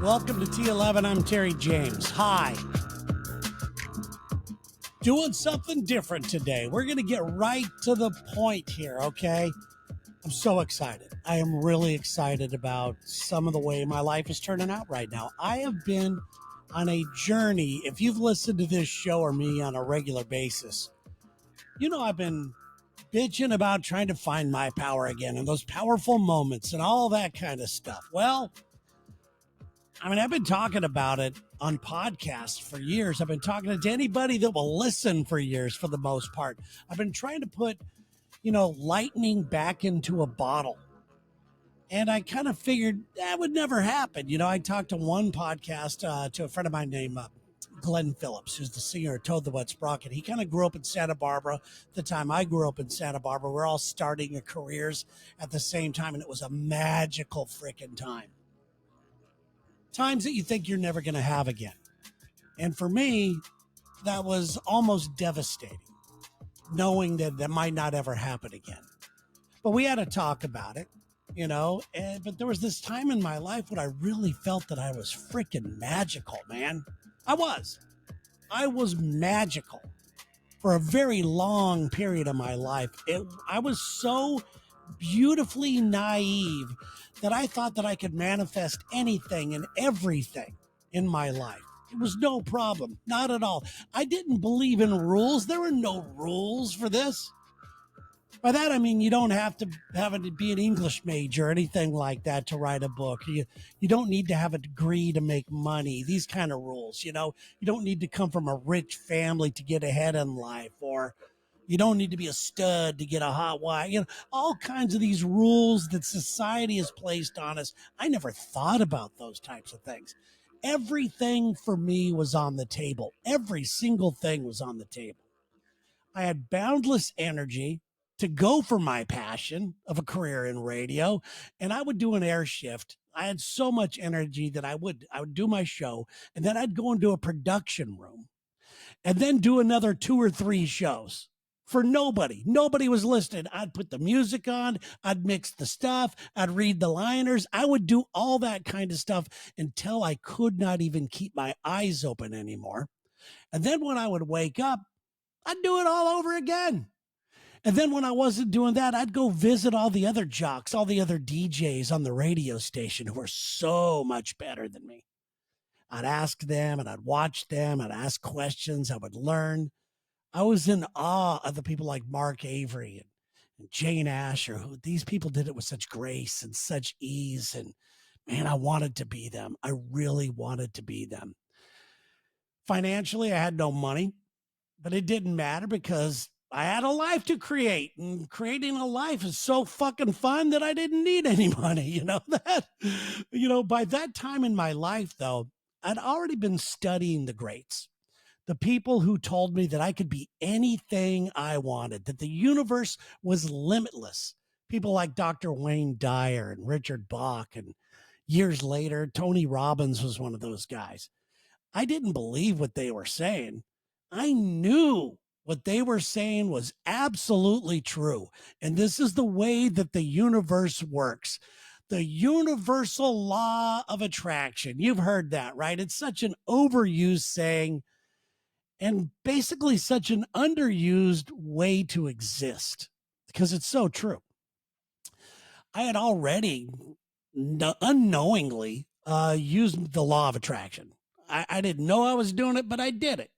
Welcome to T11. I'm Terry James. Hi. Doing something different today. We're going to get right to the point here, okay? I'm so excited. I am really excited about some of the way my life is turning out right now. I have been on a journey. If you've listened to this show or me on a regular basis, you know I've been bitching about trying to find my power again and those powerful moments and all that kind of stuff. Well, I've been talking about it on podcasts for years. I've been talking to anybody that will listen for years for the most part. I've been trying to put, lightning back into a bottle. And I kind of figured that would never happen. I talked to one podcast to a friend of mine named Glenn Phillips, who's the singer of Toad the Wet Sprocket. He kind of grew up in Santa Barbara. The time I grew up in Santa Barbara, we're all starting our careers at the same time, and it was a magical freaking time. Times that you think you're never going to have again. And for me, that was almost devastating, knowing that might not ever happen again. But we had to talk about it, but there was this time in my life when I really felt that I was freaking magical, man. I was magical for a very long period of my life. I was so beautifully naive that I thought that I could manifest anything and everything in my life. It was no problem, not at all. I didn't believe in rules. There were no rules for this. By that, I mean, you don't have to be an English major or anything like that to write a book. You don't need to have a degree to make money. These kind of rules, you don't need to come from a rich family to get ahead in life, or you don't need to be a stud to get a hot wife. All kinds of these rules that society has placed on us. I never thought about those types of things. Everything for me was on the table. Every single thing was on the table. I had boundless energy to go for my passion of a career in radio, and I would do an air shift. I had so much energy that I would do my show, and then I'd go into a production room and then do another 2 or 3 shows for nobody. Nobody was listening. I'd put the music on. I'd mix the stuff. I'd read the liners. I would do all that kind of stuff until I could not even keep my eyes open anymore. And then when I would wake up, I'd do it all over again. And then when I wasn't doing that, I'd go visit all the other jocks, all the other DJs on the radio station who were so much better than me. I'd ask them and I'd watch them. I'd ask questions. I would learn. I was in awe of the people like Mark Avery and Jane Asher, who these people did it with such grace and such ease. And man, I wanted to be them. I really wanted to be them. Financially, I had no money, but it didn't matter because I had a life to create, and creating a life is so fucking fun that I didn't need any money. By that time in my life, though, I'd already been studying the greats. The people who told me that I could be anything I wanted, that the universe was limitless. People like Dr. Wayne Dyer and Richard Bach, and years later, Tony Robbins was one of those guys. I didn't believe what they were saying. I knew what they were saying was absolutely true. And this is the way that the universe works. The universal law of attraction. You've heard that, right? It's such an overused saying, and basically such an underused way to exist, because it's so true. I had already unknowingly used the law of attraction. I didn't know I was doing it, but I did it,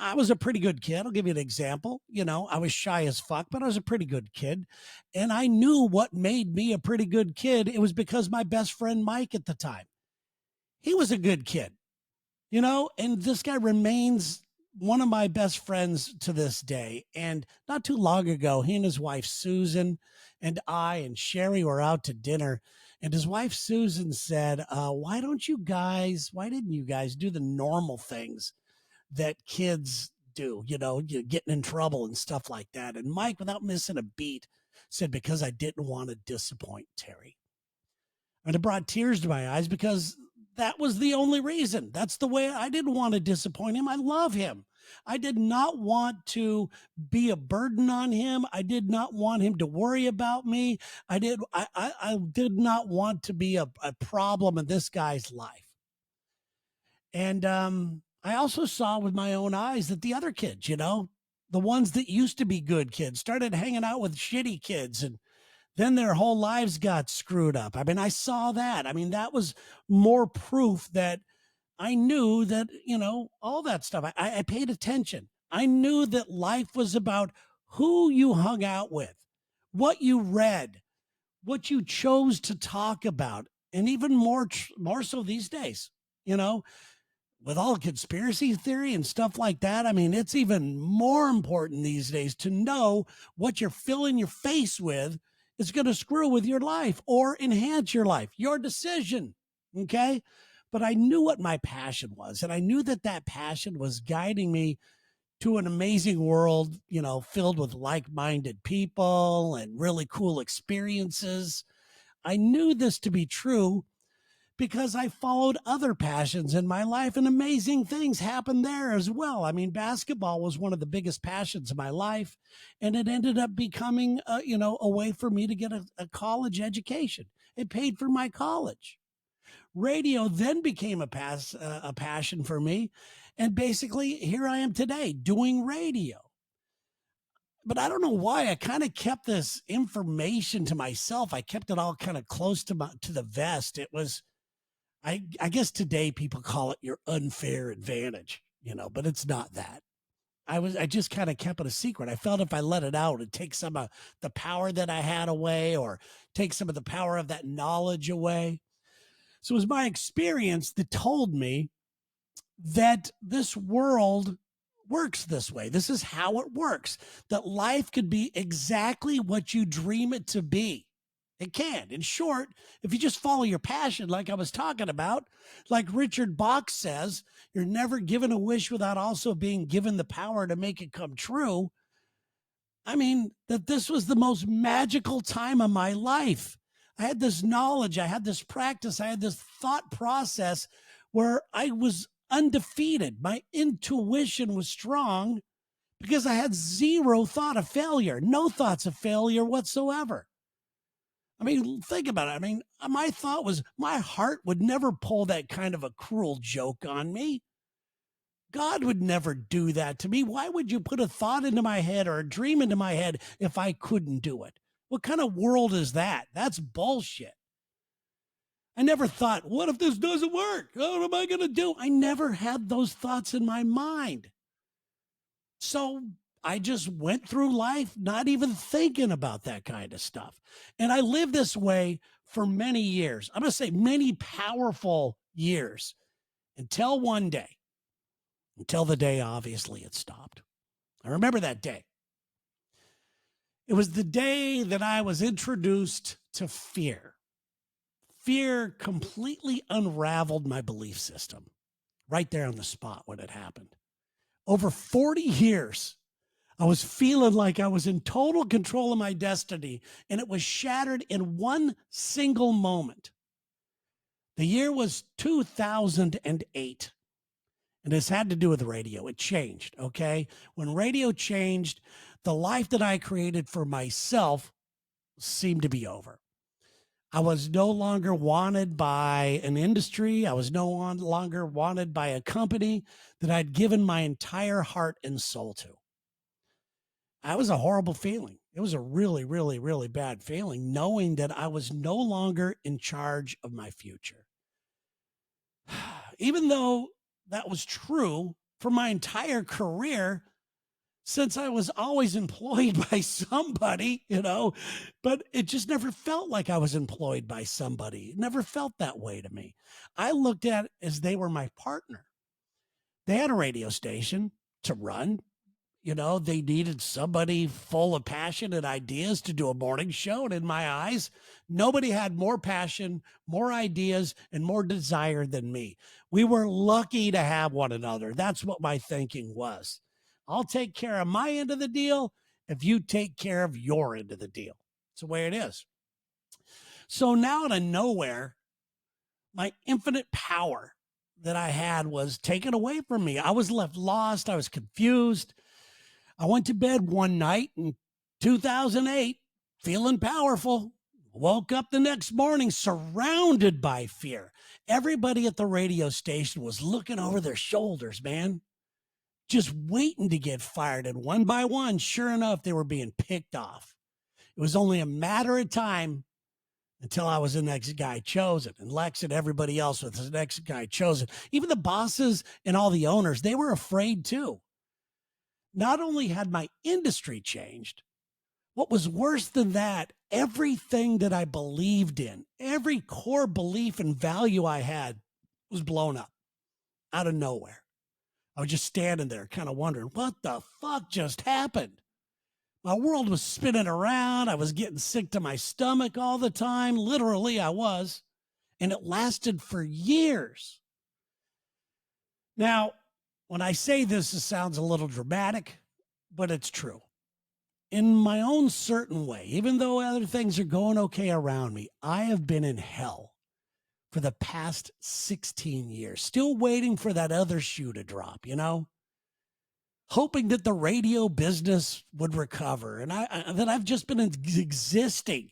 I was a pretty good kid. I'll give you an example. I was shy as fuck, but I was a pretty good kid. And I knew what made me a pretty good kid. It was because my best friend, Mike, at the time, he was a good kid. And this guy remains one of my best friends to this day. And not too long ago, he and his wife, Susan, and I and Sherry were out to dinner. And his wife, Susan, said, why didn't you guys do the normal things that kids do, getting in trouble and stuff like that? And Mike, without missing a beat, said, because I didn't want to disappoint Terry. And it brought tears to my eyes because that was the only reason. That's the way. I didn't want to disappoint him. I love him. I did not want to be a burden on him. I did not want him to worry about me. I did not want to be a problem in this guy's life. And I also saw with my own eyes that the other kids, the ones that used to be good kids, started hanging out with shitty kids, and then their whole lives got screwed up. I mean, I saw that. I mean, that was more proof that I knew that, all that stuff. I paid attention. I knew that life was about who you hung out with, what you read, what you chose to talk about, and even more so these days, you know, with all conspiracy theory and stuff like that. I mean, it's even more important these days to know what you're filling your face with is going to screw with your life or enhance your life, your decision. Okay. But I knew what my passion was, and I knew that that passion was guiding me to an amazing world, filled with like minded people and really cool experiences. I knew this to be true because I followed other passions in my life, and amazing things happened there as well. I mean, basketball was one of the biggest passions of my life, and it ended up becoming, a way for me to get a college education. It paid for my college. Radio then became a passion for me, and basically here I am today doing radio. But I don't know why I kind of kept this information to myself. I kept it all kind of close to the vest. It was I guess today people call it your unfair advantage, but it's not that. I just kind of kept it a secret. I felt if I let it out, it'd take some of the power that I had away, or take some of the power of that knowledge away. So it was my experience that told me that this world works this way. This is how it works. That life could be exactly what you dream it to be. It can. In short, if you just follow your passion, like I was talking about, like Richard Bach says, you're never given a wish without also being given the power to make it come true. I mean, that this was the most magical time of my life. I had this knowledge, I had this practice, I had this thought process where I was undefeated. My intuition was strong because I had zero thought of failure, no thoughts of failure whatsoever. I mean, think about it. I mean, my thought was my heart would never pull that kind of a cruel joke on me. God would never do that to me. Why would you put a thought into my head or a dream into my head if I couldn't do it? What kind of world is that? That's bullshit. I never thought, what if this doesn't work? What am I going to do? I never had those thoughts in my mind. So I just went through life not even thinking about that kind of stuff. And I lived this way for many years. I'm going to say many powerful years until one day, until the day, obviously, it stopped. I remember that day. It was the day that I was introduced to fear. Fear completely unraveled my belief system right there on the spot when it happened. Over 40 years, I was feeling like I was in total control of my destiny, and it was shattered in one single moment. The year was 2008. And this had to do with radio. It changed, okay? When radio changed, the life that I created for myself seemed to be over. I was no longer wanted by an industry. I was no longer wanted by a company that I'd given my entire heart and soul to. That was a horrible feeling. It was a really, really, really bad feeling, knowing that I was no longer in charge of my future. Even though that was true for my entire career, since I was always employed by somebody, but it just never felt like I was employed by somebody. It never felt that way to me. I looked at it as they were my partner. They had a radio station to run. They needed somebody full of passion and ideas to do a morning show. And in my eyes, nobody had more passion, more ideas, and more desire than me. We were lucky to have one another. That's what my thinking was. I'll take care of my end of the deal if you take care of your end of the deal. It's the way it is. So now out of nowhere, my infinite power that I had was taken away from me. I was left lost. I was confused. I went to bed one night in 2008 feeling powerful. Woke up the next morning surrounded by fear. Everybody at the radio station was looking over their shoulders, man, just waiting to get fired. And one by one, sure enough, they were being picked off. It was only a matter of time until I was the next guy chosen. And Lex and everybody else was the next guy chosen. Even the bosses and all the owners, they were afraid too. Not only had my industry changed, what was worse than that, everything that I believed in, every core belief and value I had was blown up out of nowhere. I was just standing there kind of wondering, what the fuck just happened? My world was spinning around. I was getting sick to my stomach all the time. Literally, I was. And it lasted for years. Now, when I say this, it sounds a little dramatic, but it's true. In my own certain way, even though other things are going okay around me, I have been in hell for the past 16 years, still waiting for that other shoe to drop, hoping that the radio business would recover. And that I've just been existing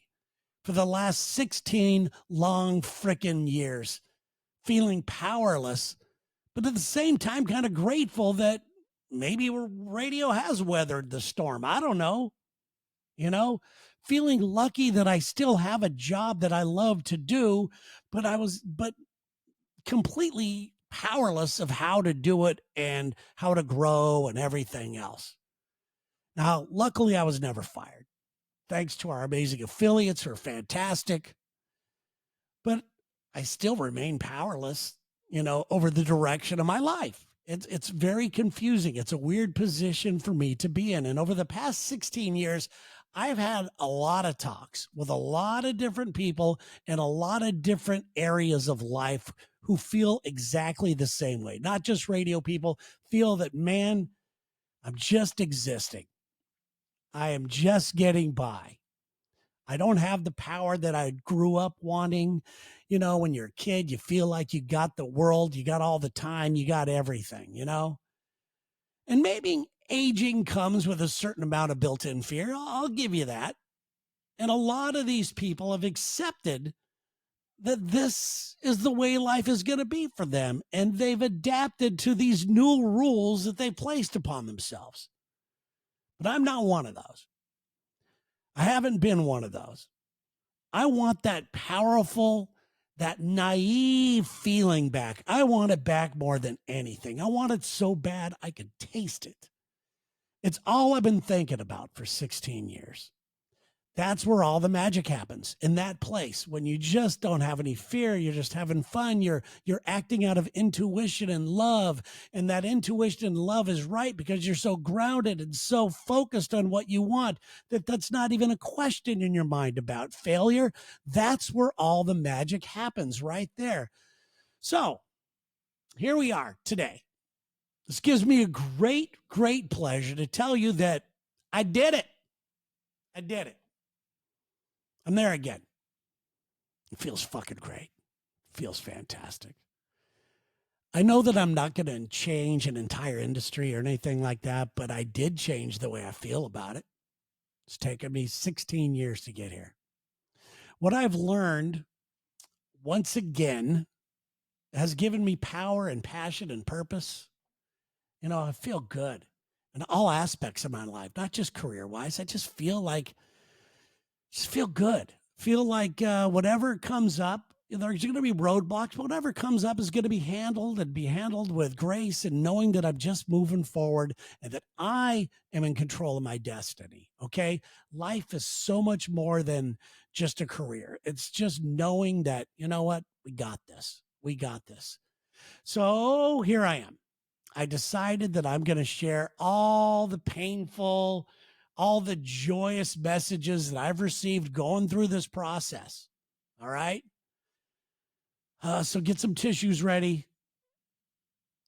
for the last 16 long frickin' years, feeling powerless, but at the same time, kind of grateful that maybe radio has weathered the storm. I don't know, feeling lucky that I still have a job that I love to do, but completely powerless of how to do it and how to grow and everything else. Now, luckily, I was never fired. Thanks to our amazing affiliates who are fantastic. But I still remain powerless, over the direction of my life. It's very confusing. It's a weird position for me to be in. And over the past 16 years, I've had a lot of talks with a lot of different people in a lot of different areas of life who feel exactly the same way. Not just radio people, feel that, man, I'm just existing. I am just getting by. I don't have the power that I grew up wanting. When you're a kid, you feel like you got the world, you got all the time, you got everything, And maybe aging comes with a certain amount of built-in fear. I'll give you that. And a lot of these people have accepted that this is the way life is going to be for them. And they've adapted to these new rules that they placed upon themselves. But I'm not one of those. I haven't been one of those. I want that powerful, that naive feeling back. I want it back more than anything. I want it so bad I could taste it. It's all I've been thinking about for 16 years. That's where all the magic happens, in that place. When you just don't have any fear, you're just having fun. You're acting out of intuition and love. And that intuition and love is right because you're so grounded and so focused on what you want that that's not even a question in your mind about failure. That's where all the magic happens, right there. So here we are today. This gives me a great, great pleasure to tell you that I did it. I did it. I'm there again. It feels fucking great. It feels fantastic. I know that I'm not going to change an entire industry or anything like that, but I did change the way I feel about it. It's taken me 16 years to get here. What I've learned, once again, has given me power and passion and purpose. I feel good in all aspects of my life, not just career-wise. I just feel good. Feel like whatever comes up, there's going to be roadblocks. Whatever comes up is going to be handled with grace and knowing that I'm just moving forward and that I am in control of my destiny. Okay. Life is so much more than just a career. It's just knowing that, you know what? We got this. We got this. So here I am. I decided that I'm going to share all the painful, all the joyous messages that I've received going through this process. All right. So get some tissues ready.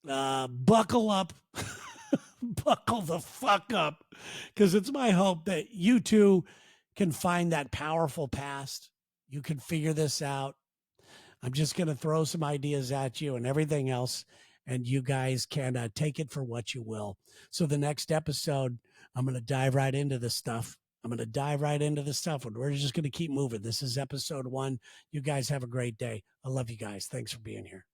Buckle up. Buckle the fuck up. Because it's my hope that you too can find that powerful past. You can figure this out. I'm just going to throw some ideas at you and everything else, and you guys can take it for what you will. So the next episode, I'm going to dive right into this stuff. I'm going to dive right into this stuff, and we're just going to keep moving. This is episode 1. You guys have a great day. I love you guys. Thanks for being here.